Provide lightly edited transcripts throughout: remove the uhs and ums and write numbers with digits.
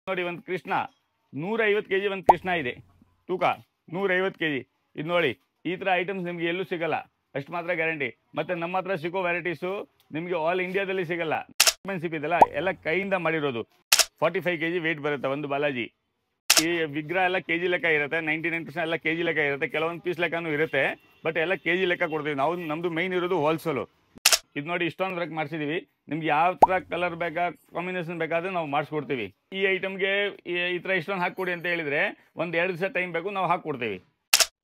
ನೋಡಿ ಒಂದು ಕೃಷ್ಣ 150 kg ಒಂದು ಕೃಷ್ಣ ಇದೆ, ತೂಕ 150 kg. ಇದು ನೋಡಿ, ಈ ಥರ ಐಟಮ್ಸ್ ನಿಮಗೆ ಎಲ್ಲೂ ಸಿಗಲ್ಲ, ಅಷ್ಟು ಮಾತ್ರ ಗ್ಯಾರಂಟಿ. ಮತ್ತು ನಮ್ಮ ಹತ್ರ ಸಿಗೋ ವೆರೈಟೀಸು ನಿಮಗೆ ಆಲ್ ಇಂಡಿಯಾದಲ್ಲಿ ಸಿಗಲ್ಲ. ಎಕ್ಸ್ಪೆನ್ಸಿವ್ ಇದೆಲ್ಲ, ಎಲ್ಲ ಕೈಯಿಂದ ಮಾಡಿರೋದು. 45 kg ವೆಯ್ಟ್ ಬರುತ್ತೆ ಒಂದು ಬಾಲಾಜಿ. ಈ ವಿಗ್ರಹ ಎಲ್ಲ ಕೆಜಿ ಲೆಕ್ಕ ಇರುತ್ತೆ, 99% ಎಲ್ಲ ಕೆಜಿ ಲೆಕ್ಕ ಇರುತ್ತೆ, ಕೆಲವೊಂದು ಪೀಸ್ ಲೆಕ್ಕನೂ ಇರುತ್ತೆ, ಬಟ್ ಎಲ್ಲ ಕೆಜಿ ಲೆಕ್ಕ ಕೊಡ್ತೀವಿ ನಾವು. ನಮ್ಮದು ಮೈನ್ ಇರೋದು ಹೋಲ್ಸೇಲು. ಇದು ನೋಡಿ, ಇಷ್ಟೊಂದು ವರ್ಕ್ ಮಾಡಿಸಿದೀವಿ. ನಿಮ್ಗೆ ಯಾವ ಥರ ಕಲರ್ ಬೇಕಾ, ಕಾಂಬಿನೇಷನ್ ಬೇಕಾದ್ರೆ ನಾವು ಮಾಡಿಸ್ಕೊಡ್ತೀವಿ. ಈ ಐಟಮ್ಗೆ ಈ ಥರ ಇಷ್ಟೊಂದು ಹಾಕ್ಕೊಡಿ ಅಂತ ಹೇಳಿದರೆ ಒಂದು 2 ದಿವಸ ಟೈಮ್ ಬೇಕು, ನಾವು ಹಾಕ್ಕೊಡ್ತೀವಿ.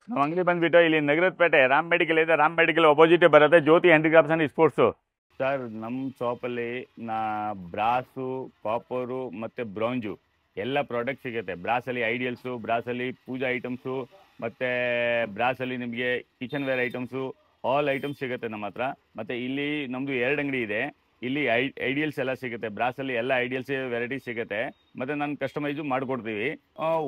ನಾವು ಅಂಗಡಿ ಬಂದುಬಿಟ್ಟು ಇಲ್ಲಿ ನಗರದ ಪೇಟೆ ರಾಮ್ ಮೆಡಿಕಲ್ ಇದೆ, ರಾಮ್ ಮೆಡಿಕಲ್ ಅಪೋಸಿಟೇ ಬರುತ್ತೆ, ಜ್ಯೋತಿ ಹ್ಯಾಂಡಿಕ್ರಾಫ್ಟ್ಸ್ ಆ್ಯಂಡ್ ಸ್ಪೋರ್ಟ್ಸು. ಸರ್, ನಮ್ಮ ಶಾಪಲ್ಲಿ ಬ್ರಾಸು, ಕಾಪರು ಮತ್ತು ಬ್ರೌಂಜು ಎಲ್ಲ ಪ್ರಾಡಕ್ಟ್ ಸಿಗುತ್ತೆ. ಬ್ರಾಸಲ್ಲಿ ಐಡಿಯಲ್ಸು, ಬ್ರಾಸಲ್ಲಿ ಪೂಜಾ ಐಟಮ್ಸು, ಮತ್ತು ಬ್ರಾಸಲ್ಲಿ ನಿಮಗೆ kitchenware items, all items ಸಿಗುತ್ತೆ ನಮ್ಮ ಹತ್ರ. ಮತ್ತು ಇಲ್ಲಿ ನಮ್ಮದು 2 ಅಂಗಡಿ ಇದೆ. ಇಲ್ಲಿ ಐಡಿಯಲ್ಸ್ ಎಲ್ಲ ಸಿಗುತ್ತೆ, ಬ್ರಾಸಲ್ಲಿ ಎಲ್ಲ ಐಡಿಯಲ್ಸ್ ವೆರೈಟಿ ಸಿಗುತ್ತೆ. ಮತ್ತು ನಾನು ಕಸ್ಟಮೈಸು ಮಾಡಿಕೊಡ್ತೀವಿ,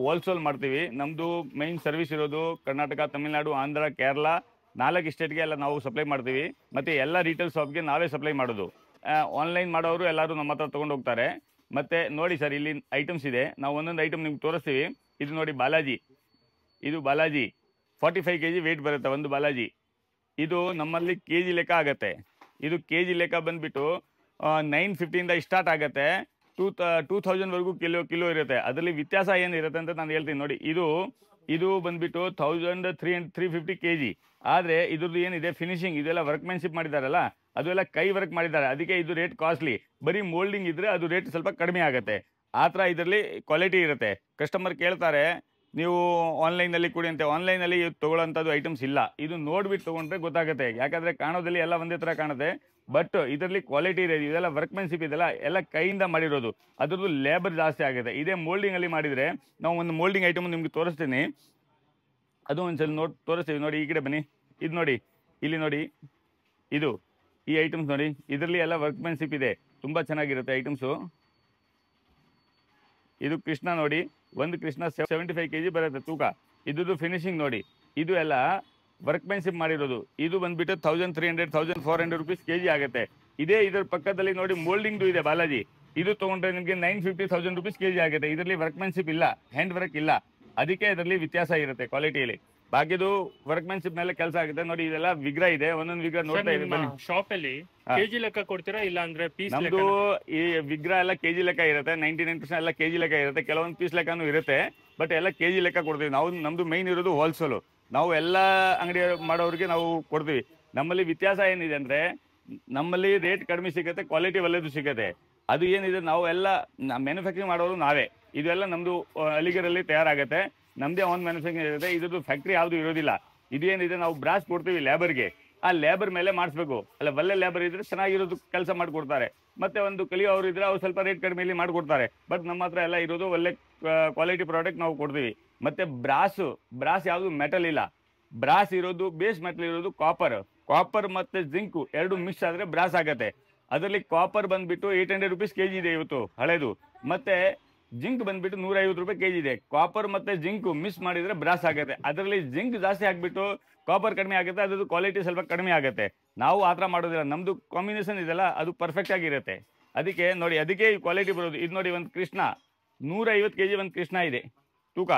ಹೋಲ್ಸೇಲ್ ಮಾಡ್ತೀವಿ. ನಮ್ಮದು ಮೈನ್ ಸರ್ವಿಸ್ ಇರೋದು ಕರ್ನಾಟಕ, ತಮಿಳ್ನಾಡು, ಆಂಧ್ರ, ಕೇರಳ 4 ಸ್ಟೇಟ್ಗೆ ಎಲ್ಲ ನಾವು ಸಪ್ಲೈ ಮಾಡ್ತೀವಿ. ಮತ್ತು ಎಲ್ಲ ರೀಟೇಲ್ ಶಾಪ್ಗೆ ನಾವೇ ಸಪ್ಲೈ ಮಾಡೋದು. ಆನ್ಲೈನ್ ಮಾಡೋರು ಎಲ್ಲರೂ ನಮ್ಮ ಹತ್ರ ತೊಗೊಂಡು ಹೋಗ್ತಾರೆ. ಮತ್ತು ನೋಡಿ ಸರ್, ಇಲ್ಲಿ ಐಟಮ್ಸ್ ಇದೆ, ನಾವು ಒಂದೊಂದು ಐಟಮ್ ನಿಮ್ಗೆ ತೋರಿಸ್ತೀವಿ. ಇದು ನೋಡಿ ಬಾಲಾಜಿ, ಇದು ಬಾಲಾಜಿ 45 kg ವೆಯ್ಟ್ ಬರುತ್ತೆ ಒಂದು ಬಾಲಾಜಿ. ಇದು ನಮ್ಮಲ್ಲಿ ಕೆ ಜಿ ಲೆಕ್ಕ ಆಗುತ್ತೆ. ಇದು ಕೆ ಜಿ ಲೆಕ್ಕ ಬಂದುಬಿಟ್ಟು 950ಇಂದ ಸ್ಟಾರ್ಟ್ ಆಗುತ್ತೆ, 2000ವರೆಗೂ ಕಿಲೋ ಇರುತ್ತೆ. ಅದರಲ್ಲಿ ವ್ಯತ್ಯಾಸ ಏನಿರುತ್ತೆ ಅಂತ ನಾನು ಹೇಳ್ತೀನಿ ನೋಡಿ. ಇದು ಬಂದುಬಿಟ್ಟು 1350 kg. ಆದರೆ ಇದ್ರದ್ದು ಏನಿದೆ ಫಿನಿಶಿಂಗ್, ಇದೆಲ್ಲ ವರ್ಕ್ಮೆನ್ಶಿಪ್ ಮಾಡಿದ್ದಾರಲ್ಲ, ಅದು ಎಲ್ಲ ಕೈ ವರ್ಕ್ ಮಾಡಿದ್ದಾರೆ, ಅದಕ್ಕೆ ಇದು ರೇಟ್ ಕಾಸ್ಟ್ಲಿ. ಬರೀ ಮೋಲ್ಡಿಂಗ್ ಇದ್ದರೆ ಅದು ರೇಟ್ ಸ್ವಲ್ಪ ಕಡಿಮೆ ಆಗುತ್ತೆ. ಆ ಥರ ಇದರಲ್ಲಿ ಕ್ವಾಲಿಟಿ ಇರುತ್ತೆ. ಕಸ್ಟಮರ್ ಕೇಳ್ತಾರೆ ನೀವು ಆನ್ಲೈನಲ್ಲಿ ಕೊಡಿ ಅಂತ. ಆನ್ಲೈನಲ್ಲಿ ತೊಗೊಳ್ಳೋಂಥದ್ದು ಐಟಮ್ಸ್ ಇಲ್ಲ. ಇದು ನೋಡಿಬಿಟ್ಟು ತೊಗೊಂಡ್ರೆ ಗೊತ್ತಾಗುತ್ತೆ, ಯಾಕಂದರೆ ಕಾಣೋದಲ್ಲಿ ಎಲ್ಲ ಒಂದೇ ಥರ ಕಾಣುತ್ತೆ, ಬಟ್ ಇದರಲ್ಲಿ ಕ್ವಾಲಿಟಿ ಇದೆ. ಇದೆಲ್ಲ ವರ್ಕ್ಮೆನ್ಶಿಪ್ ಇದೆಲ್ಲ ಎಲ್ಲ ಕೈಯಿಂದ ಮಾಡಿರೋದು, ಅದ್ರದ್ದು ಲೇಬರ್ ಜಾಸ್ತಿ ಆಗುತ್ತೆ. ಇದೇ ಮೋಲ್ಡಿಂಗಲ್ಲಿ ಮಾಡಿದರೆ, ನಾವು ಒಂದು ಮೋಲ್ಡಿಂಗ್ ಐಟಮ್ ನಿಮ್ಗೆ ತೋರಿಸ್ತೀನಿ, ಅದು ಒಂದ್ಸಲ ತೋರಿಸ್ತೀವಿ. ನೋಡಿ, ಈ ಕಡೆ ಬನ್ನಿ. ಇದು ನೋಡಿ, ಇಲ್ಲಿ ನೋಡಿ, ಈ ಐಟಮ್ಸ್ ನೋಡಿ, ಇದರಲ್ಲಿ ಎಲ್ಲ ವರ್ಕ್ಮೆನ್ಶಿಪ್ ಇದೆ, ತುಂಬ ಚೆನ್ನಾಗಿರುತ್ತೆ ಐಟಮ್ಸು. ಇದು ಕೃಷ್ಣ ನೋಡಿ, ಒಂದು ಕೃಷ್ಣ 75 kg ಬರುತ್ತೆ ತೂಕ. ಇದ್ದು ಫಿನಿಶಿಂಗ್ ನೋಡಿ, ಇದು ಎಲ್ಲ ವರ್ಕ್ಮೆನ್ಶಿಪ್ ಮಾಡಿರೋದು. ಇದು ಬಂದುಬಿಟ್ಟು 1300 1400 rupees kg ಆಗುತ್ತೆ. ಇದರ ಪಕ್ಕದಲ್ಲಿ ನೋಡಿ ಮೋಲ್ಡಿಂಗ್ದು ಇದೆ ಬಾಲಾಜಿ. ಇದು ತೊಗೊಂಡ್ರೆ ನಿಮಗೆ 950 1000 rupees kg ಆಗುತ್ತೆ. ಇದರಲ್ಲಿ ವರ್ಕ್ಮೆನ್ಶಿಪ್ ಇಲ್ಲ, ಹ್ಯಾಂಡ್ ವರ್ಕ್ ಇಲ್ಲ, ಅದಕ್ಕೆ ಇದರಲ್ಲಿ ವ್ಯತ್ಯಾಸ ಇರುತ್ತೆ ಕ್ವಾಲಿಟಿಯಲ್ಲಿ. ಬಾಕಿದು ವರ್ಕ್ಮೆನ್ಶಿಪ್ ಮೇಲೆ ಕೆಲಸ ಆಗುತ್ತೆ. ನೋಡಿ, ಇದೆಲ್ಲ ವಿಗ್ರಹ ಇದೆ, ಒಂದೊಂದು ವಿಗ್ರಹ ನೋಡ್ತಾ ಇದೆ. ಶಾಪ್ ಅಲ್ಲಿ ಕೆಜಿ ಲೆಕ್ಕ ಕೊಡ್ತೀರಾ ಇಲ್ಲ ಅಂದ್ರೆ ಪೀಸ್? ನಮ್ದು ಈ ವಿಗ್ರಹ ಎಲ್ಲ ಕೆಜಿ ಲೆಕ್ಕ ಇರುತ್ತೆ, 99% ಎಲ್ಲ ಕೆಜಿ ಲೆಕ್ಕ ಇರುತ್ತೆ, ಕೆಲವೊಂದು ಪೀಸ್ ಲೆಕ್ಕನೂ ಇರುತ್ತೆ, ಬಟ್ ಎಲ್ಲ ಕೆಜಿ ಲೆಕ್ಕ ಕೊಡ್ತೀವಿ ನಾವು. ನಮ್ದು ಮೈನ್ ಇರೋದು ಹೋಲ್ಸೇಲು. ನಾವು ಎಲ್ಲ ಅಂಗಡಿ ಮಾಡೋರಿಗೆ ನಾವು ಕೊಡ್ತೀವಿ. ನಮ್ಮಲ್ಲಿ ವ್ಯತ್ಯಾಸ ಏನಿದೆ ಅಂದರೆ, ನಮ್ಮಲ್ಲಿ ರೇಟ್ ಕಡಿಮೆ ಸಿಗುತ್ತೆ, ಕ್ವಾಲಿಟಿ ಒಳ್ಳೆಯದು ಸಿಗುತ್ತೆ. ಅದು ಏನಿದೆ, ನಾವು ಎಲ್ಲ ಮ್ಯಾನುಫ್ಯಾಕ್ಚರಿಂಗ್ ಮಾಡೋರು ನಾವೇ. ಇದೆಲ್ಲ ನಮ್ಮದು ಅಲಿಗರಲ್ಲಿ ತಯಾರಾಗುತ್ತೆ, ನಮ್ಮದೇ ಓನ್ ಮ್ಯಾನುಫ್ಯಾಕ್ಚರಿಂಗ್ ಇರುತ್ತೆ. ಇದ್ರದ್ದು ಫ್ಯಾಕ್ಟ್ರಿ ಯಾವುದು ಇರೋದಿಲ್ಲ. ಇದೇನಿದೆ, ನಾವು ಬ್ರಾಸ್ ಕೊಡ್ತೀವಿ ಲೇಬರ್ಗೆ, ಆ ಲೇಬರ್ ಮೇಲೆ ಮಾಡಿಸ್ಬೇಕು. ಅಲ್ಲ, ಒಳ್ಳೆ ಲೇಬರ್ ಇದ್ರೆ ಚೆನ್ನಾಗಿರೋದು ಕೆಲಸ ಮಾಡಿಕೊಡ್ತಾರೆ. ಮತ್ತು ಒಂದು ಕಲಿಯೋರು ಇದ್ರೆ ಅವ್ರು ಸ್ವಲ್ಪ ರೇಟ್ ಕಡಿಮೆಯಲ್ಲಿ ಮಾಡಿಕೊಡ್ತಾರೆ. ಬಟ್ ನಮ್ಮ ಹತ್ರ ಎಲ್ಲ ಇರೋದು ಒಳ್ಳೆ ಕ್ವಾಲಿಟಿ ಪ್ರಾಡಕ್ಟ್ ನಾವು ಕೊಡ್ತೀವಿ. ಮತ್ತು ಬ್ರಾಸ್ ಯಾವುದು ಮೆಟಲ್ ಇಲ್ಲ, ಬ್ರಾಸ್ ಇರೋದು ಬೇಸ್ ಮೆಟಲ್ ಇರೋದು ಕಾಪರ್ ಮತ್ತು ಜಿಂಕು ಎರಡು ಮಿಕ್ಸ್ ಆದರೆ ಬ್ರಾಸ್ ಆಗುತ್ತೆ. ಅದರಲ್ಲಿ ಕಾಪರ್ ಬಂದುಬಿಟ್ಟು 800 rupees kg ಇದೆ ಇವತ್ತು ಹಳೇದು, ಮತ್ತು ಜಿಂಕ್ ಬಂದುಬಿಟ್ಟು 150 ರೂಪಾಯಿ kg ಇದೆ. ಕಾಪರ್ ಮತ್ತು ಜಿಂಕು ಮಿಕ್ಸ್ ಮಾಡಿದರೆ ಬ್ರಾಸ್ ಆಗುತ್ತೆ. ಅದರಲ್ಲಿ ಜಿಂಕ್ ಜಾಸ್ತಿ ಹಾಕ್ಬಿಟ್ಟು ಕಾಪರ್ ಕಡಿಮೆ ಆಗುತ್ತೆ, ಅದ್ರದ್ದು ಕ್ವಾಲಿಟಿ ಸ್ವಲ್ಪ ಕಡಿಮೆ ಆಗುತ್ತೆ. ನಾವು ಆ ಥರ ಮಾಡೋದಿಲ್ಲ, ನಮ್ಮದು ಕಾಂಬಿನೇಷನ್ ಇದೆಲ್ಲ ಅದು ಪರ್ಫೆಕ್ಟ್ ಆಗಿರುತ್ತೆ. ಅದಕ್ಕೆ ನೋಡಿ, ಅದಕ್ಕೆ ಈ ಕ್ವಾಲಿಟಿ ಬರೋದು. ಇದು ನೋಡಿ, ಒಂದು ಕೃಷ್ಣ 150 kg ಒಂದು ಕೃಷ್ಣ ಇದೆ, ತೂಕ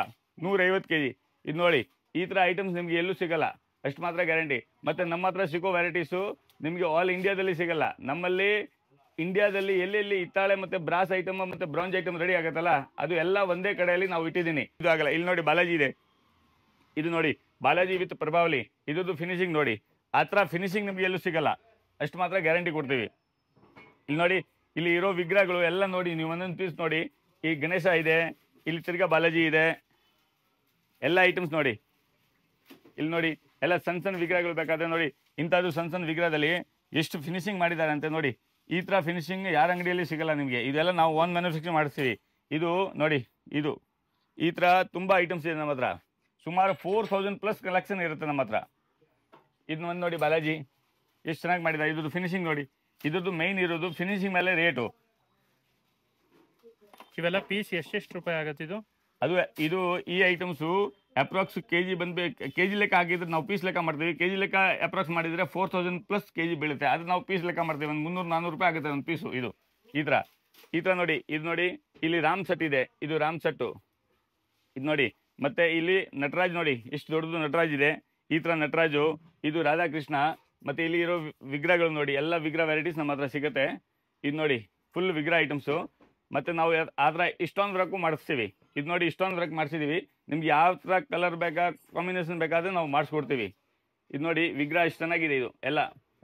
150 kg. ಇದು ನೋಡಿ, ಈ ಥರ ಐಟಮ್ಸ್ ನಿಮಗೆ ಎಲ್ಲೂ ಸಿಗಲ್ಲ, ಅಷ್ಟು ಮಾತ್ರ ಗ್ಯಾರಂಟಿ. ಮತ್ತು ನಮ್ಮ ಹತ್ರ ಸಿಗೋ ವೆರೈಟೀಸು ನಿಮಗೆ ಆಲ್ ಇಂಡಿಯಾದಲ್ಲಿ ಸಿಗಲ್ಲ. ನಮ್ಮಲ್ಲಿ ಇಂಡಿಯಾದಲ್ಲಿ ಎಲ್ಲೆಲ್ಲಿ ಹಿತ್ತಾಳೆ ಮತ್ತು ಬ್ರಾಸ್ ಐಟಮ್ ಮತ್ತು ಬ್ರೌಂಜ್ ಐಟಮ್ ರೆಡಿ ಆಗುತ್ತಲ್ಲ, ಅದು ಎಲ್ಲ ಒಂದೇ ಕಡೆಯಲ್ಲಿ ನಾವು ಇಟ್ಟಿದ್ದೀನಿ. ಇದು ಆಗಲ್ಲ. ಇಲ್ಲಿ ನೋಡಿ ಬಾಲಾಜಿ ಇದೆ, ಇದು ನೋಡಿ ಬಾಲಾಜಿ ವಿತ್ ಪ್ರಭಾವಲಿ. ಇದ್ರದ್ದು ಫಿನಿಶಿಂಗ್ ನೋಡಿ, ಆ ಥರ ಫಿನಿಶಿಂಗ್ ನಿಮಗೆ ಎಲ್ಲೂ ಸಿಗಲ್ಲ, ಅಷ್ಟು ಮಾತ್ರ ಗ್ಯಾರಂಟಿ ಕೊಡ್ತೀವಿ. ಇಲ್ಲಿ ನೋಡಿ, ಇಲ್ಲಿ ಇರೋ ವಿಗ್ರಹಗಳು ಎಲ್ಲ ನೋಡಿ, ನೀವು ಒಂದೊಂದು ಪೀಸ್ ನೋಡಿ. ಈ ಗಣೇಶ ಇದೆ, ಇಲ್ಲಿ ತಿರ್ಗಾ ಬಾಲಾಜಿ ಇದೆ, ಎಲ್ಲ ಐಟಮ್ಸ್ ನೋಡಿ. ಇಲ್ಲಿ ನೋಡಿ, ಎಲ್ಲ ಸಣ್ಣ ವಿಗ್ರಹಗಳು ಬೇಕಾದರೆ ನೋಡಿ. ಇಂಥದ್ದು ಸಣ್ಣ ವಿಗ್ರಹದಲ್ಲಿ ಎಷ್ಟು ಫಿನಿಶಿಂಗ್ ಮಾಡಿದ್ದಾರೆ ಅಂತ ನೋಡಿ. ಈ ಥರ ಫಿನಿಶಿಂಗ್ ಯಾರ ಅಂಗಡಿಯಲ್ಲಿ ಸಿಗಲ್ಲ ನಿಮಗೆ. ಇದೆಲ್ಲ ನಾವು ಓನ್ ಮ್ಯಾನುಫ್ಯಾಕ್ಚರಿಂಗ್ ಮಾಡಿಸ್ತೀವಿ. ಇದು ನೋಡಿ, ಈ ಥರ ತುಂಬ ಐಟಮ್ಸ್ ಇದೆ ನಮ್ಮ ಹತ್ರ. ಸುಮಾರು 4000+ ಕಲೆಕ್ಷನ್ ಇರುತ್ತೆ ನಮ್ಮ ಹತ್ರ. ಇದನ್ನ ಒಂದು ನೋಡಿ, ಬಾಲಾಜಿ ಎಷ್ಟು ಚೆನ್ನಾಗಿ ಮಾಡಿದ್ದಾರೆ. ಇದ್ರದ್ದು ಫಿನಿಶಿಂಗ್ ನೋಡಿ, ಇದ್ರದ್ದು ಮೈನ್ ಇರೋದು ಫಿನಿಶಿಂಗ್ ಮೇಲೆ ರೇಟು. ಇವೆಲ್ಲ ಪೀಸ್ ಎಷ್ಟೆಷ್ಟು ರೂಪಾಯಿ ಆಗುತ್ತೆ ಇದು ಈ ಐಟಮ್ಸು ಅಪ್ರಾಕ್ಸ್ ಕೆಜಿ ಲೆಕ್ಕ ಹಾಕಿದ್ರೆ ನಾವು ಪೀಸ್ ಲೆಕ್ಕ ಮಾಡ್ತೀವಿ. ಕೆಜಿ ಲೆಕ್ಕ ಅಪ್ರಾಕ್ಸ್ ಮಾಡಿದರೆ 4000+ kg ಬೀಳುತ್ತೆ. ಅದು ನಾವು ಪೀಸ್ ಲೆಕ್ಕ ಮಾಡ್ತೀವಿ. ಒಂದು 300-400 ರೂಪಾಯಿ ಆಗುತ್ತೆ ಒಂದು ಪೀಸು. ಇದು ಈ ಥರ ಈ ತರ ನೋಡಿ, ಇದು ನೋಡಿ, ಇಲ್ಲಿ ರಾಮ್ ಸೆಟ್ ಇದೆ, ಇದು ರಾಮ್ ಸೆಟ್ಟು, ಇದು ನೋಡಿ. ಮತ್ತೆ ಇಲ್ಲಿ ನಟರಾಜ್ ನೋಡಿ, ಎಷ್ಟು ದೊಡ್ಡದು ನಟರಾಜ್ ಇದೆ, ಈ ತರ ನಟರಾಜು, ಇದು ರಾಧಾಕೃಷ್ಣ. ಮತ್ತೆ ಇಲ್ಲಿ ಇರೋ ವಿಗ್ರಹಗಳು ನೋಡಿ, ಎಲ್ಲ ವಿಗ್ರಹ ವೆರೈಟೀಸ್ ನಮ್ಮ ಹತ್ರ ಸಿಗುತ್ತೆ. ಇದು ನೋಡಿ ಫುಲ್ ವಿಗ್ರಹ ಐಟಮ್ಸು. ಮತ್ತೆ ನಾವು ಆದ್ರೆ ಇಷ್ಟೊಂದು ವರ್ಕು ಮಾಡಿಸ್ತೀವಿ. ಇದು ನೋಡಿ ಇಷ್ಟೊಂದು ವರ್ಕ್ ಮಾಡಿಸಿದೀವಿ. ನಿಮ್ಗೆ ಯಾವ ತರ ಕಲರ್ ಬೇಕಾ, ಕಾಂಬಿನೇಷನ್ ಬೇಕಾದ್ರೆ ನಾವು ಮಾಡಿಸ್ಕೊಡ್ತೀವಿ. ಇದು ನೋಡಿ ವಿಗ್ರಹ ಎಷ್ಟು ಚೆನ್ನಾಗಿದೆ, ಇದು ಎಲ್ಲ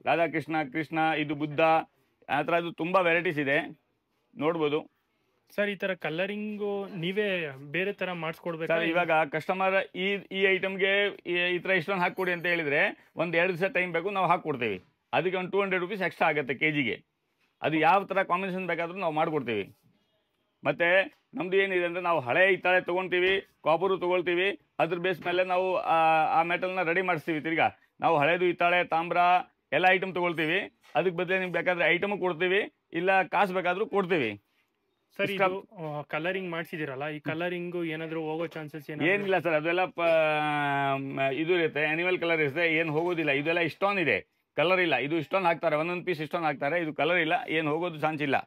ರಾಧಾಕೃಷ್ಣ, ಕೃಷ್ಣ, ಇದು ಬುದ್ಧ, ಆ ಥರ ಇದು ತುಂಬಾ ವೆರೈಟೀಸ್ ಇದೆ, ನೋಡ್ಬೋದು. ಸರ್ ಈ ತರ ಕಲರಿಂಗು ನೀವೇ ಬೇರೆ ತರ ಮಾಡಿಸ್ಕೊಡ್ಬೇಕು? ಸರ್ ಇವಾಗ ಕಸ್ಟಮರ್ ಈ ಐಟಮ್ಗೆ ಈ ತರ ಇಷ್ಟೊಂದು ಹಾಕೊಡಿ ಅಂತ ಹೇಳಿದ್ರೆ 1-2 ದಿವಸ ಟೈಮ್ ಬೇಕು, ನಾವು ಹಾಕೊಡ್ತೀವಿ. ಅದಕ್ಕೆ ಒಂದು 200 ರುಪೀಸ್ ಎಕ್ಸ್ಟ್ರಾ ಆಗುತ್ತೆ ಕೆಜಿಗೆ. ಅದು ಯಾವ ತರ ಕಾಂಬಿನೇಷನ್ ಬೇಕಾದ್ರೂ ನಾವು ಮಾಡ್ಕೊಡ್ತೀವಿ. ಮತ್ತೆ ನಮ್ದು ಏನಿದೆ ಅಂದ್ರೆ ನಾವು ಹಳೆ ಹಿತ್ತಾಳೆ ತೊಗೊಳ್ತೀವಿ, ಕಾಪರು ತೊಗೊಳ್ತೀವಿ, ಅದ್ರ ಬೇಸ್ ಮೇಲೆ ನಾವು ಆ ಮೆಟಲ್ನ ರೆಡಿ ಮಾಡಿಸ್ತೀವಿ. ತಿರ್ಗಾ ನಾವು ಹಳೇದು ಹಿತ್ತಾಳೆ, ತಾಮ್ರ ಎಲ್ಲ ಐಟಮ್ ತೊಗೊಳ್ತೀವಿ. ಅದಕ್ಕೆ ಬದಲೇ ನಿಮ್ಗೆ ಬೇಕಾದ್ರೆ ಐಟಮು ಕೊಡ್ತೀವಿ, ಇಲ್ಲ ಕಾಸು ಬೇಕಾದ್ರೂ ಕೊಡ್ತೀವಿ. ಸರ್ ಇದು ಕಲರಿಂಗ್ ಮಾಡಿಸಿದಿರಲ್ಲ, ಈ ಕಲರಿಂಗು ಏನಾದ್ರು ಹೋಗೋ ಚಾನ್ಸಸ್ ಏನಿಲ್ಲ ಸರ್, ಅದೆಲ್ಲ ಇದು ಇರುತ್ತೆ, ಆನಿಮಲ್ ಕಲರ್ ಇರುತ್ತೆ, ಏನು ಹೋಗೋದಿಲ್ಲ. ಇದೆಲ್ಲ ಇಷ್ಟೊಂದು ಇದೆ, ಕಲರ್ ಇಲ್ಲ. ಇದು ಇಷ್ಟೊಂದು ಹಾಕ್ತಾರೆ, ಒಂದೊಂದು ಪೀಸ್ ಇಷ್ಟೊಂದು ಹಾಕ್ತಾರೆ, ಇದು ಕಲರ್ ಇಲ್ಲ, ಏನು ಹೋಗೋದು ಚಾನ್ಸ್ ಇಲ್ಲ.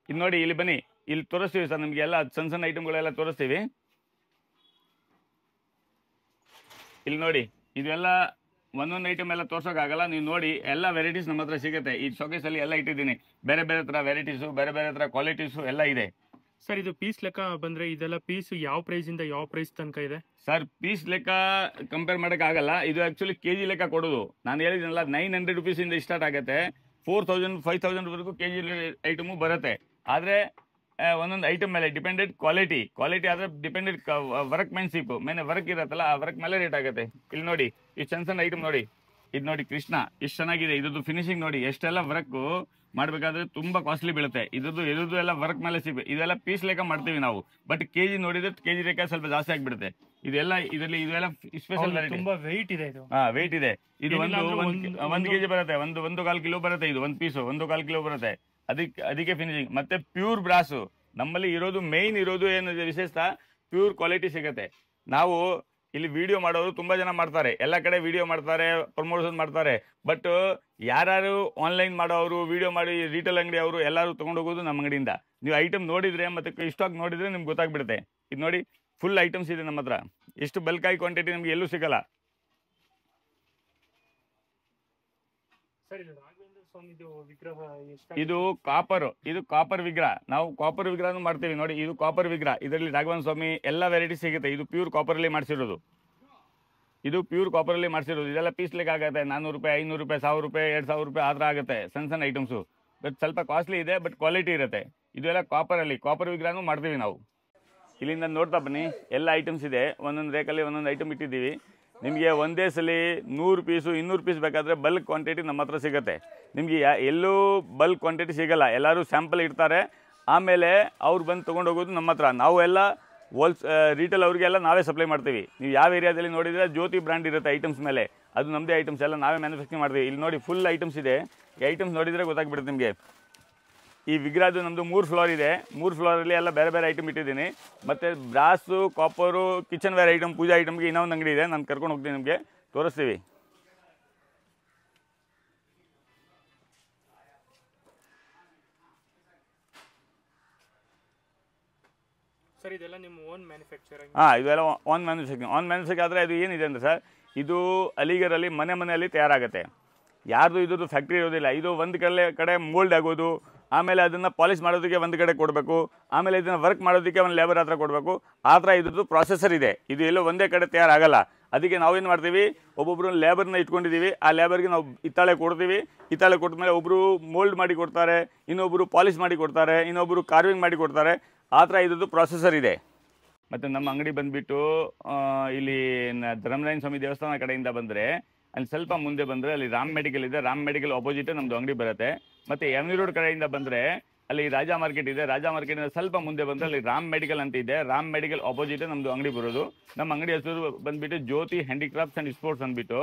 ಇದು ನೋಡಿ, ಇಲ್ಲಿ ಬನ್ನಿ, ಇಲ್ಲಿ ತೋರಿಸ್ತೀವಿ ಸರ್ ನಿಮಗೆ ಎಲ್ಲ ಸಣ್ಣ ಸಣ್ಣ ಐಟಮ್ಗಳೆಲ್ಲ ತೋರಿಸ್ತೀವಿ. ಇಲ್ಲಿ ನೋಡಿ, ಇದೆಲ್ಲ ಒಂದೊಂದು ಐಟಮ್ ಎಲ್ಲ ತೋರ್ಸೋಕ್ಕಾಗಲ್ಲ, ನೀವು ನೋಡಿ ಎಲ್ಲ ವೆರೈಟೀಸ್ ನಮ್ಮ ಹತ್ರ ಸಿಗುತ್ತೆ. ಈ ಶೋಕೇಸಲ್ಲಿ ಎಲ್ಲ ಇಟ್ಟಿದ್ದೀನಿ, ಬೇರೆ ಬೇರೆ ಥರ ವೆರೈಟೀಸು, ಬೇರೆ ಬೇರೆ ಥರ ಕ್ವಾಲಿಟೀಸು ಎಲ್ಲ ಇದೆ. ಸರ್ ಇದು ಪೀಸ್ ಲೆಕ್ಕ ಬಂದ್ರೆ ಇದೆಲ್ಲ ಪೀಸ್ ಯಾವ ಪ್ರೈಸ್ ಇಂದ ಯಾವ ಪ್ರೈಸ್ ತನಕ ಇದೆ? ಸರ್ ಪೀಸ್ ಲೆಕ್ಕ ಕಂಪೇರ್ ಮಾಡೋಕ್ಕಾಗಲ್ಲ, ಇದು ಆ್ಯಕ್ಚುಲಿ ಕೆಜಿ ಲೆಕ್ಕ ಕೊಡೋದು. ನಾನು ಹೇಳಿದ್ನಲ್ಲ 900 ರುಪೀಸಿಂದ ಸ್ಟಾರ್ಟ್ ಆಗುತ್ತೆ, 4000 5000ವರೆಗೂ ಕೆಜಿ ಐಟಮು ಬರುತ್ತೆ. ಆದರೆ ಒಂದೊಂದು ಐಟಮ್ ಮೇಲೆ ಡಿಪೆಂಡೆಡ್ ಕ್ವಾಲಿಟಿ ಆದರೆ ಡಿಪೆಂಡೆಡ್ ವರ್ಕ್ ಮೆನ್ಶಿಪ್ ಮೇಲೆ ವರ್ಕ್ ಇರುತ್ತಲ್ಲ, ಆ ವರ್ಕ್ ಮೇಲೆ ರೇಟ್ ಆಗುತ್ತೆ. ಇಲ್ಲಿ ನೋಡಿ, ಈ ಸಣ್ಣ ಸಣ್ಣ ಐಟಮ್ ನೋಡಿ, ಇದು ನೋಡಿ ಕೃಷ್ಣ ಎಷ್ಟು ಚೆನ್ನಾಗಿದೆ, ಇದ್ರದ್ದು ಫಿನಿಶಿಂಗ್ ನೋಡಿ, ಎಷ್ಟೆಲ್ಲ ವರ್ಕ್ ಮಾಡಬೇಕಾದ್ರೆ ತುಂಬಾ ಕಾಸ್ಟ್ಲಿ ಬೀಳುತ್ತೆ. ಇದ್ರದ್ದು ಎಲ್ಲ ವರ್ಕ್ ಮೇಲೆ ಸಿಗುತ್ತೆ. ಇದೆಲ್ಲ ಪೀಸ್ ಲೆಕ್ಕ ಮಾಡ್ತೀವಿ ನಾವು, ಬಟ್ ಕೆಜಿ ನೋಡಿದ್ರೆ ಕೆಜಿ ಲೆಕ್ಕ ಸ್ವಲ್ಪ ಜಾಸ್ತಿ ಆಗಿಬಿಡುತ್ತೆ. ಇದೆಲ್ಲ ಇದೆಲ್ಲ ಸ್ಪೆಷಲ್ ವೆರೈಟಿ, ತುಂಬಾ ವೆಯ್ಟ್ ಇದೆ ಇದು. ವೆಯ್ಟ್ ಇದೆ. ಇದು ಒಂದು ಕೆಜಿ ಬರುತ್ತೆ, ಒಂದು 1.25 ಕಿಲೋ ಬರುತ್ತೆ. ಇದು ಒಂದು ಪೀಸು 1.25 ಕಿಲೋ ಬರುತ್ತೆ. ಅದಕ್ಕೆ ಫಿನಿಶಿಂಗ್ ಮತ್ತೆ ಪ್ಯೂರ್ ಬ್ರಾಸು ನಮ್ಮಲ್ಲಿ ಇರೋದು, ಮೇನ್ ಇರೋದು ಏನಿದೆ ವಿಶೇಷ, ಪ್ಯೂರ್ ಕ್ವಾಲಿಟಿ ಸಿಗುತ್ತೆ. ನಾವು ಇಲ್ಲಿ ವಿಡಿಯೋ ಮಾಡೋರು ತುಂಬಾ ಜನ ಮಾಡ್ತಾರೆ, ಎಲ್ಲ ಕಡೆ ವಿಡಿಯೋ ಮಾಡ್ತಾರೆ, ಪ್ರಮೋಷನ್ ಮಾಡ್ತಾರೆ. ಬಟ್ ಯಾರು ಆನ್ಲೈನ್ ಮಾಡೋರು, ವಿಡಿಯೋ ಮಾಡಿ ರಿಟೇಲ್ ಅಂಗಡಿ ಅವರು ಎಲ್ಲರೂ ತೊಗೊಂಡು ಹೋಗೋದು ನಮ್ಮ ಅಂಗಡಿಯಿಂದ. ನೀವು ಐಟಮ್ ನೋಡಿದ್ರೆ ಮತ್ತೆ ಸ್ಟಾಕ್ ನೋಡಿದ್ರೆ ನಿಮ್ಗೆ ಗೊತ್ತಾಗ್ಬಿಡುತ್ತೆ. ಇದು ನೋಡಿ ಫುಲ್ ಐಟಮ್ಸ್ ಇದೆ ನಮ್ಮ ಹತ್ರ, ಎಷ್ಟು ಬಲ್ಕಾಯಿ ಕ್ವಾಂಟಿಟಿ ನಿಮ್ಗೆ ಎಲ್ಲೂ ಸಿಗಲ್ಲ. ಇದು ಕಾಪರ್ ವಿಗ್ರಹ, ನಾವು ಕಾಪರ್ ವಿಗ್ರಹ ಮಾಡ್ತೀವಿ ನೋಡಿ. ಇದು ಕಾಪರ್ ವಿಗ್ರಹ, ಇದರಲ್ಲಿ ರಾಘವನ್ ಸ್ವಾಮಿ ಎಲ್ಲ ವೆರೈಟಿ ಸಿಗುತ್ತೆ. ಇದು ಪ್ಯೂರ್ ಕಾಪರ್ ಅಲ್ಲಿ ಮಾಡಿಸಿರೋದು, ಇದೆಲ್ಲ ಪೀಸ್ ಲೆಕ್ಕ ಆಗುತ್ತೆ. 400 ರೂಪಾಯಿ, 500 ರೂಪಾಯಿ, 1000 ರೂಪಾಯಿ, 2000 ರೂಪಾಯಿ ಆತರ ಆಗುತ್ತೆ. ಸಣ್ಣ ಸಣ್ಣ ಐಟಮ್ಸು, ಬಟ್ ಸ್ವಲ್ಪ ಕಾಸ್ಟ್ಲಿ ಇದೆ, ಬಟ್ ಕ್ವಾಲಿಟಿ ಇರುತ್ತೆ. ಇದೆಲ್ಲ ಕಾಪರ್ ವಿಗ್ರಹನೂ ಮಾಡ್ತೀವಿ ನಾವು. ಇಲ್ಲಿಂದ ನೋಡ್ತಾ ಬನ್ನಿ, ಎಲ್ಲ ಐಟಮ್ಸ್ ಇದೆ, ಒಂದೊಂದು ರೇಕಲ್ಲಿ ಒಂದೊಂದು ಐಟಮ್ ಇಟ್ಟಿದ್ದೀವಿ. ನಿಮಗೆ ಒಂದೇ ಸಲ 100 ಪೀಸು 200 ಪೀಸ್ ಬೇಕಾದರೆ ಬಲ್ಕ್ ಕ್ವಾಂಟಿಟಿ ನಮ್ಮ ಹತ್ರ ಸಿಗುತ್ತೆ. ನಿಮಗೆ ಎಲ್ಲೂ ಬಲ್ಕ್ ಕ್ವಾಂಟಿಟಿ ಸಿಗಲ್ಲ, ಎಲ್ಲರೂ ಸ್ಯಾಂಪಲ್ ಇಡ್ತಾರೆ, ಆಮೇಲೆ ಅವ್ರು ಬಂದು ತೊಗೊಂಡು ಹೋಗೋದು ನಮ್ಮ ಹತ್ರ. ನಾವು ಎಲ್ಲ ರಿಟೇಲ್ ಅವ್ರಿಗೆಲ್ಲ ನಾವೇ ಸಪ್ಲೈ ಮಾಡ್ತೀವಿ. ನೀವು ಯಾವ ಏರಿಯಾದಲ್ಲಿ ನೋಡಿದರೆ ಜ್ಯೋತಿ ಬ್ರ್ಯಾಂಡ್ ಇರುತ್ತೆ ಐಟಮ್ಸ್ ಮೇಲೆ, ಅದು ನಮ್ಮದೇ ಐಟಮ್ಸ್ ಎಲ್ಲ ನಾವೇ ಮ್ಯಾನುಫ್ಯಾಕ್ಚರಿಂಗ್ ಮಾಡ್ತೀವಿ. ಇಲ್ಲಿ ನೋಡಿ ಫುಲ್ ಐಟಮ್ಸ್ ಇದೆ, ಈ ಐಟಮ್ಸ್ ನೋಡಿದರೆ ಗೊತ್ತಾಗ್ಬಿಡುತ್ತೆ ನಿಮಗೆ. ಈ ವಿಗ್ರಹದ್ದು ನಮ್ಮದು 3 ಫ್ಲೋರ್ ಇದೆ, 3 ಫ್ಲೋರಲ್ಲಿ ಎಲ್ಲ ಬೇರೆ ಬೇರೆ ಐಟಮ್ ಇಟ್ಟಿದ್ದೀನಿ. ಮತ್ತು ಬ್ರಾಸು, ಕಾಪರು, ಕಿಚನ್ ವೇರ್ ಐಟಮ್, ಪೂಜಾ ಐಟಮ್ಗೆ ಇನ್ನೊಂದು ಅಂಗಡಿ ಇದೆ, ನಾನು ಕರ್ಕೊಂಡು ಹೋಗ್ತೀನಿ, ನಿಮಗೆ ತೋರಿಸ್ತೀವಿ. ಸರ್ ಇದೆಲ್ಲ ನಿಮ್ಮ ಓನ್ ಮ್ಯಾನುಫ್ಯಾಕ್ಚರಿಂಗ್? ಇದೆಲ್ಲ ಆನ್ ಮ್ಯಾನುಫ್ಯಾಕ್ಚರಿಂಗ್ ಆದರೆ ಇದು ಏನಿದೆ ಅಂದರೆ ಸರ್, ಇದು ಅಲಿಗರಲ್ಲಿ ಮನೆಯಲ್ಲಿ ತಯಾರಾಗುತ್ತೆ. ಯಾರ್ದು ಇದ್ರದ್ದು ಫ್ಯಾಕ್ಟ್ರಿ ಇರೋದಿಲ್ಲ. ಇದು ಒಂದು ಕಡೆ ಮೋಲ್ಡ್ ಆಗೋದು, ಆಮೇಲೆ ಅದನ್ನು ಪಾಲಿಶ್ ಮಾಡೋದಕ್ಕೆ ಒಂದು ಕಡೆ ಕೊಡಬೇಕು, ಆಮೇಲೆ ಇದನ್ನು ವರ್ಕ್ ಮಾಡೋದಕ್ಕೆ ಒಂದು ಲೇಬರ್ ಹತ್ರ ಕೊಡಬೇಕು. ಆ ಥರ ಇದ್ರದ್ದು ಪ್ರೊಸೆಸರ್ ಇದೆ. ಇದು ಎಲ್ಲೋ ಒಂದೇ ಕಡೆ ತಯಾರಾಗಲ್ಲ. ಅದಕ್ಕೆ ನಾವೇನು ಮಾಡ್ತೀವಿ, ಒಬ್ಬೊಬ್ಬರು ಲೇಬರ್ನ ಇಟ್ಕೊಂಡಿದ್ದೀವಿ. ಆ ಲೇಬರ್ಗೆ ನಾವು ಹಿತ್ತಾಳೆ ಕೊಡ್ತೀವಿ. ಹಿತ್ತಾಳೆ ಕೊಟ್ಟ ಒಬ್ಬರು ಮೋಲ್ಡ್ ಮಾಡಿ ಕೊಡ್ತಾರೆ, ಇನ್ನೊಬ್ಬರು ಪಾಲಿಶ್ ಮಾಡಿ ಕೊಡ್ತಾರೆ, ಇನ್ನೊಬ್ಬರು ಕಾರ್ವಿಂಗ್ ಮಾಡಿ ಕೊಡ್ತಾರೆ. ಆ ಥರ ಇದ್ರದ್ದು ಪ್ರೊಸೆಸರ್ ಇದೆ. ಮತ್ತು ನಮ್ಮ ಅಂಗಡಿ ಬಂದುಬಿಟ್ಟು ಇಲ್ಲಿ ಧರ್ಮರಾಯನ ಸ್ವಾಮಿ ದೇವಸ್ಥಾನ ಕಡೆಯಿಂದ ಬಂದರೆ, ಅಲ್ಲಿ ಸ್ವಲ್ಪ ಮುಂದೆ ಬಂದರೆ ಅಲ್ಲಿ ರಾಮ್ ಮೆಡಿಕಲ್ ಇದೆ. ರಾಮ್ ಮೆಡಿಕಲ್ ಆಪೋಸಿಟ್ ನಮ್ಮದು ಅಂಗಡಿ ಬರುತ್ತೆ. ಮತ್ತು ಎಮ್ ರೋಡ್ ಕಡೆಯಿಂದ ಬಂದರೆ ಅಲ್ಲಿ ರಾಜಾ ಮಾರ್ಕೆಟ್ ಇದೆ. ರಾಜಾ ಮಾರ್ಕೆಟಿಂದ ಸ್ವಲ್ಪ ಮುಂದೆ ಬಂದರೆ ಅಲ್ಲಿ ರಾಮ್ ಮೆಡಿಕಲ್ ಅಂತ ಇದೆ. ರಾಮ್ ಮೆಡಿಕಲ್ ಆಪೋಸಿಟ್ ನಮ್ಮದು ಅಂಗಡಿ ಬರೋದು. ನಮ್ಮ ಅಂಗಡಿ ಹೆಸರು ಬಂದುಬಿಟ್ಟು ಜ್ಯೋತಿ ಹ್ಯಾಂಡಿಕ್ರಾಫ್ಟ್ಸ್ ಆ್ಯಂಡ್ ಸ್ಪೋರ್ಟ್ಸ್ ಅಂದ್ಬಿಟ್ಟು.